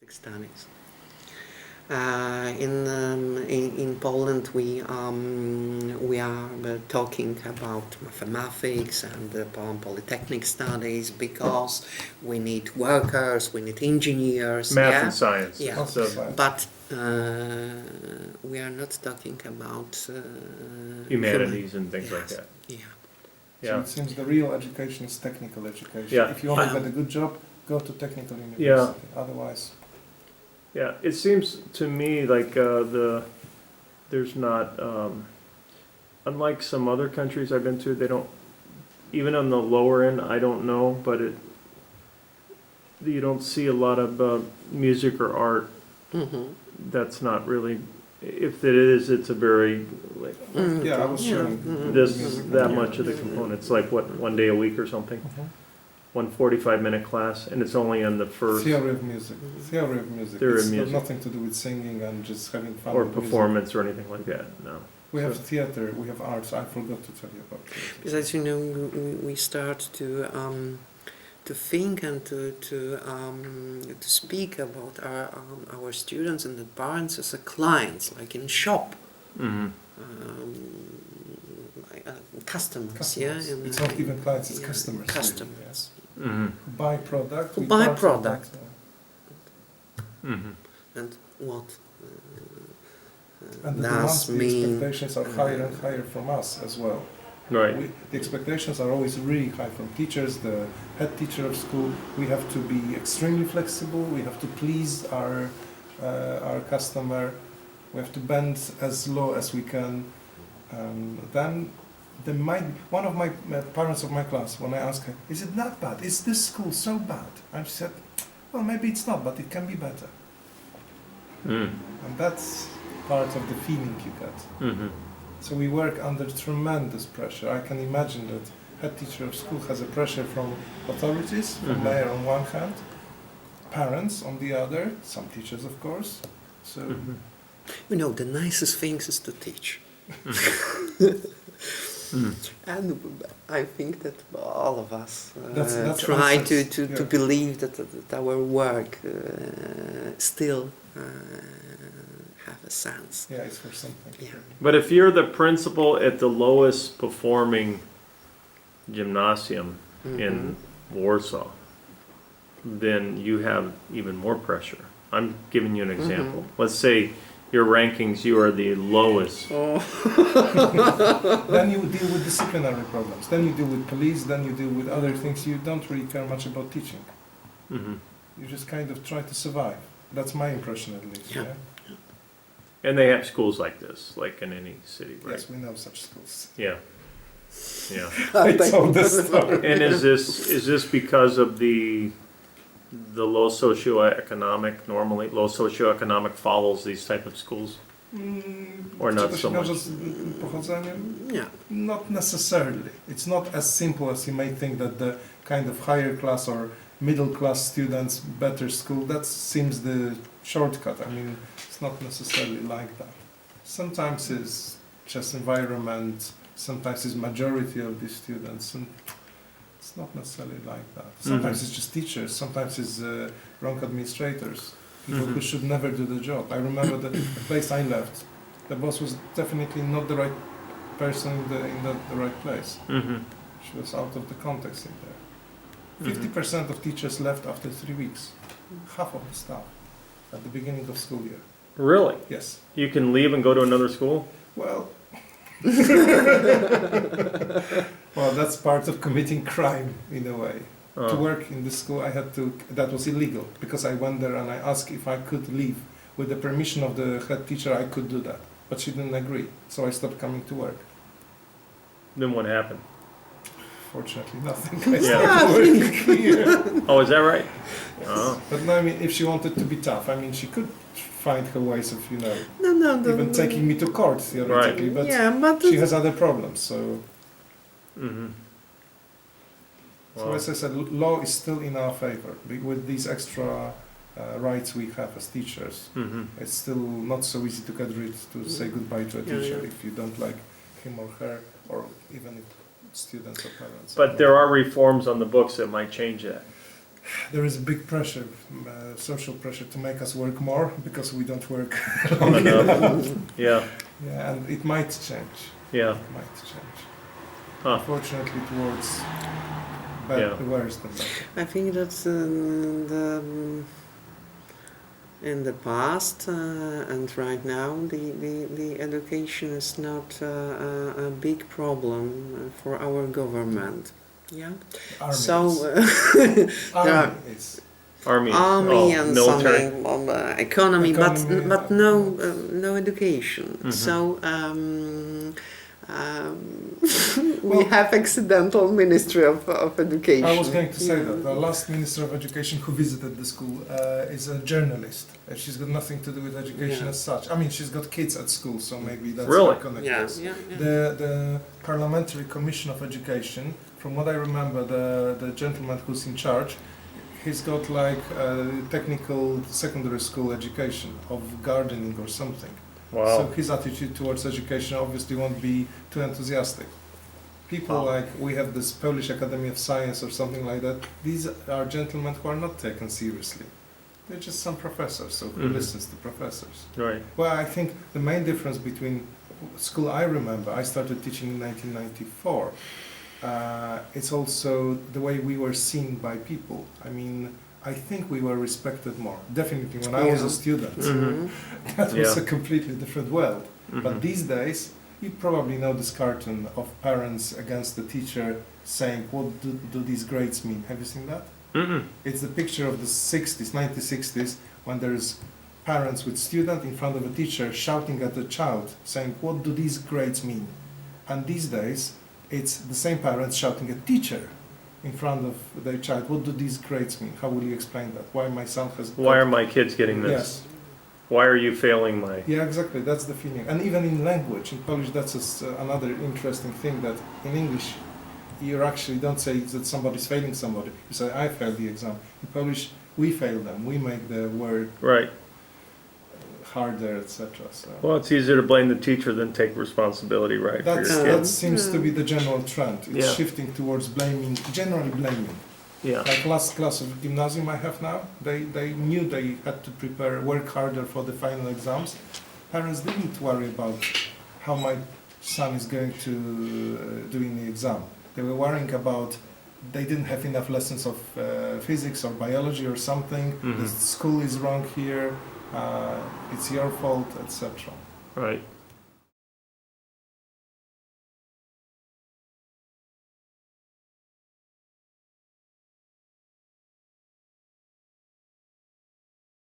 studies. In Poland, we are talking about mathematics and polytechnic studies because we need workers, we need engineers. Math and science. Yeah, So but we are not talking about humanities and things like yes. that. Yeah. So Yeah. it seems the real education is technical education. Yeah. If you want to get a good job, go to technical university. Yeah. Otherwise, Yeah, it seems to me like there's not, unlike some other countries I've been to, they don't, even on the lower end, I don't know, but you don't see a lot of music or art. Mm-hmm. That's not really, if it is, it's a very, like, yeah, I was showing this, music that here. much of the components, like what, one day a week or something? Mhm. One 45-minute class, and it's only on the first, Theory of music. Theory of music. Theory of It's got music. nothing to do with singing and just having fun. or with music. performance or anything like that, no. We have theater. We have arts. I forgot to tell you about theater. Because as you know, we start to think and to speak about our students and the parents as a clients, like in shop, Mm-hmm. like, customers. Customers. Yeah, and, It's not even clients. It's yeah, customers. Customers. Mm-hmm. Who buy product. Who we buy part of product. that, Mm-hmm. And what And the does demands, the mean? expectations are higher and higher from us as well. Right. The expectations are always really high from teachers, the head teacher of school. We have to be extremely flexible. We have to please our customer. We have to bend as low as we can. Then there might one of my parents of my class, when I asked her, "Is it not bad? Is this school so bad?" And she said, "Well, maybe it's not, but it can be better." Mm. And that's part of the feeling you get. Mm-hmm. So we work under tremendous pressure. I can imagine that head teacher of school has a pressure from authorities, from Mhm. mayor on one hand, parents on the other, some teachers of course. So Mm-hmm. You know, the nicest things is to teach. Mm. And I think that all of us That's try answers, to yeah. believe that our work still have a sense. yeah, it's for something. Yeah. But if you're the principal at the lowest performing gymnasium in Warsaw, then you have even more pressure. I'm giving you an example. Let's say your rankings, you are the lowest. Oh. Then you deal with disciplinary problems. Then you deal with police. Then you deal with other things. You don't really care much about teaching. Mm-hmm. You just kind of try to survive. That's my impression, at least. Yeah. Yeah? And they have schools like this, like in any city, right? Yes, we know such schools. Yeah. Yeah. I told this story. And is this because of the low socioeconomic, normally low socioeconomic follows these type of schools? Or not Czy to so się much? wiąże z pochodzeniem? Yeah. Not necessarily. It's not as simple as you may think that the kind of higher class or middle class students better school. That seems the shortcut. I mean, it's not necessarily like that. Sometimes it's just environment. Sometimes it's majority of the students, and it's not necessarily like that. Sometimes it's just teachers. Sometimes it's wrong administrators. People who should never do the job. I remember the place I left. The boss was definitely not the right person in the right place. Mm-hmm. She was out of the context in there. Mhm. 50% of teachers left after 3 weeks. Half of the staff at the beginning of school year. Really? Yes. You can leave and go to another school? Well, well, that's part of committing crime in a way. To work in this school, I had to. That was illegal because I went there and I asked if I could leave with the permission of the head teacher. I could do that, but she didn't agree, so I stopped coming to work. Then what happened? Fortunately, nothing. I Yeah. stopped working here. Oh, is that right? Oh. But no, I mean, if she wanted to be tough, I mean, she could find her ways of, No. even taking me to court theoretically. But yeah, but she has other problems. So, Mm-hmm. so as I said, law is still in our favor with these extra rights we have as teachers. Mm-hmm. It's still not so easy to get rid to say goodbye to a Yeah, teacher yeah. if you don't like him or her, or even if students or parents. But there are reforms on the books that might change that. there is a big pressure, social pressure to make us work more because we don't work I long know. enough. Yeah, Yeah, and it might change. yeah, It might change. huh, Unfortunately, towards Yeah. worse than better. I think that in the past and right now, the education is not a big problem for our government. Yeah. Army So is. there are Army is. army, army oh, and military. something economy, Economy, but no education. Mhm. So we Well- have accidental Ministry of Education. I was going to say Yeah. that the last Minister of Education who visited the school is a journalist. She's got nothing to do with education Yeah. as such. I mean, she's got kids at school, so maybe that's Really? her connection. Yeah, yeah, yeah. The Parliamentary Commission of Education, from what I remember, the gentleman who's in charge, he's got like a technical secondary school education of gardening or something. So Wow, his attitude towards education obviously won't be too enthusiastic. People Wow. like, we have this Polish Academy of Science or something like that, these are gentlemen who are not taken seriously. They're just some professors, so who Mhm. listens to professors? right, Well, I think the main difference between school I remember, I started teaching in 1994. It's also the way we were seen by people. I mean, I think we were respected more. Definitely when I was a Yeah. student, Mhm. that was Yeah. a completely different world. But mhm, these days, you probably know this cartoon of parents against the teacher saying, what do these grades mean? Have you seen that? mm-mm, It's the picture of the 60s, 1960s, when there's parents with student in front of a teacher shouting at the child, saying, what do these grades mean? And these days, it's the same parents shouting at teacher in front of their child, what do these grades mean? How will you explain that? Why my son has... why are my kids getting this? Yes. Why are you failing my, Yeah, exactly. That's the feeling. And even in language, in Polish, that's another interesting thing that in English, you actually don't say that somebody's failing somebody. You say, I failed the exam. In Polish, we fail them. We make the word right, harder, etc. So well, it's easier to blame the teacher than take responsibility, right, for that's, your that kids, seems to be the general trend. It's Yeah. shifting towards blaming, generally blaming. yeah, Like last class of gymnasium I have now, they knew they had to prepare, work harder for the final exams. Parents didn't worry about how my son is going to do in the exam. They were worrying about they didn't have enough lessons of physics or biology or something. The Mhm. school is wrong here. It's your fault, etc. right,